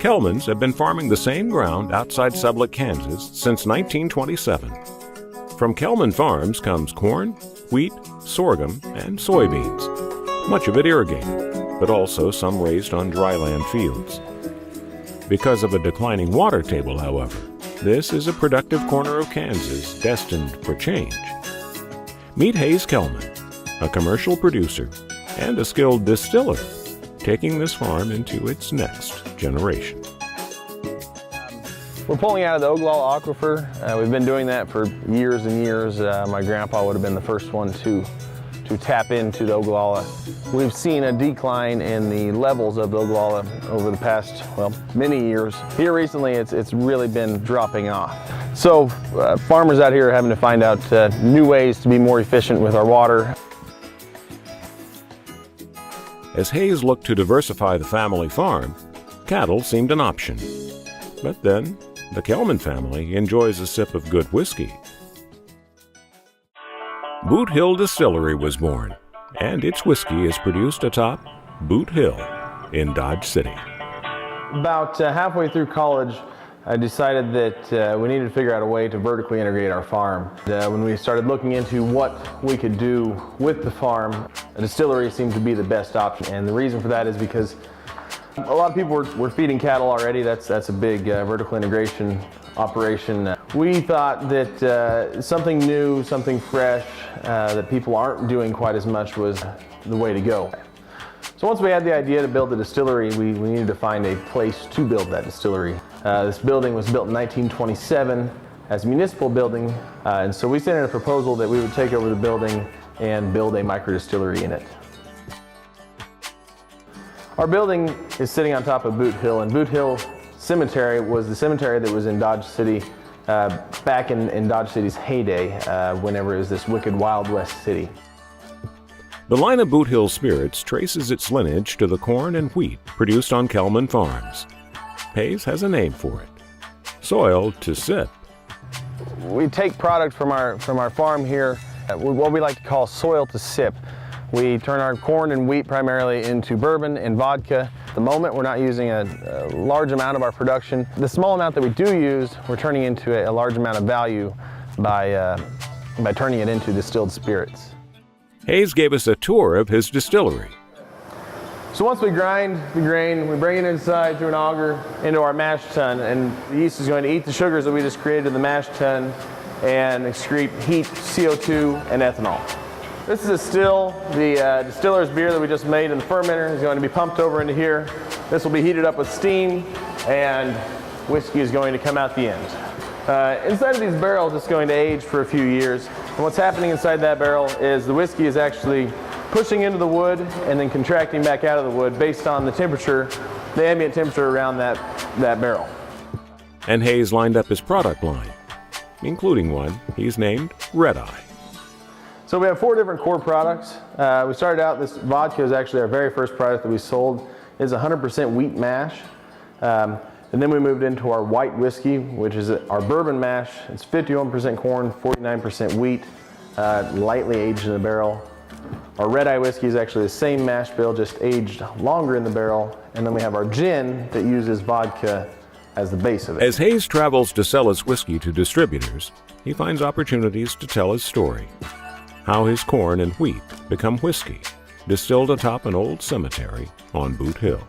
Kelmans have been farming the same ground outside Sublette, Kansas since 1927. From Kelman Farms comes corn, wheat, sorghum, and soybeans, much of it irrigated, but also some raised on dryland fields. Because of a declining water table, however, this is a productive corner of Kansas destined for change. Meet Hayes Kelman, a commercial producer and a skilled distiller, taking this farm into its next generation. We're pulling out of the Ogallala Aquifer. We've been doing that for years and years. My grandpa would have been the first one to tap into the Ogallala. We've seen a decline in the levels of the Ogallala over the past, well, many years. Here recently, it's really been dropping off. So farmers out here are having to find out new ways to be more efficient with our water. As Hayes looked to diversify the family farm, cattle seemed an option. But then, the Kelman family enjoys a sip of good whiskey. Boot Hill Distillery was born, and its whiskey is produced atop Boot Hill in Dodge City. About halfway through college, I decided that we needed to figure out a way to vertically integrate our farm. When we started looking into what we could do with the farm, a distillery seemed to be the best option. And the reason for that is because a lot of people were feeding cattle already. That's a big vertical integration operation. We thought that something new, something fresh, that people aren't doing quite as much was the way to go. So once we had the idea to build the distillery, we needed to find a place to build that distillery. This building was built in 1927 as a municipal building, and so we sent in a proposal that we would take over the building and build a micro distillery in it. Our building is sitting on top of Boot Hill, and Boot Hill Cemetery was the cemetery that was in Dodge City back in Dodge City's heyday, whenever it was this wicked Wild West city. The line of Boot Hill spirits traces its lineage to the corn and wheat produced on Kelman Farms. Hayes has a name for it: soil to sip. We take product from our farm here, what we like to call soil to sip. We turn our corn and wheat primarily into bourbon and vodka. At the moment, we're not using a large amount of our production. The small amount that we do use, we're turning into a large amount of value by turning it into distilled spirits. Hayes gave us a tour of his distillery. So once we grind the grain, we bring it inside through an auger into our mash tun, and the yeast is going to eat the sugars that we just created in the mash tun and excrete heat, CO2, and ethanol. This is a still. The distiller's beer that we just made in the fermenter is going to be pumped over into here. This will be heated up with steam, and whiskey is going to come out the end. Inside of these barrels, it's going to age for a few years. And what's happening inside that barrel is the whiskey is actually pushing into the wood and then contracting back out of the wood based on the temperature, the ambient temperature around that barrel. And Hayes lined up his product line, including one he's named Red Eye. So we have 4 different core products. We started out, this vodka is actually our very first product that we sold. It's 100% wheat mash. And then we moved into our white whiskey, which is our bourbon mash. It's 51% corn, 49% wheat, lightly aged in the barrel. Our red eye whiskey is actually the same mash bill, just aged longer in the barrel. And then we have our gin that uses vodka as the base of it. As Hayes travels to sell his whiskey to distributors, he finds opportunities to tell his story. How his corn and wheat become whiskey, distilled atop an old cemetery on Boot Hill.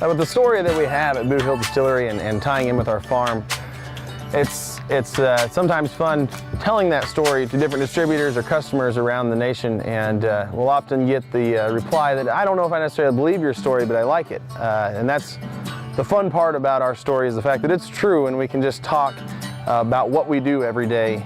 With the story that we have at Boot Hill Distillery and tying in with our farm, it's sometimes fun telling that story to different distributors or customers around the nation, and we'll often get the reply that, I don't know if I necessarily believe your story, but I like it. And that's the fun part about our story, is the fact that it's true and we can just talk about what we do every day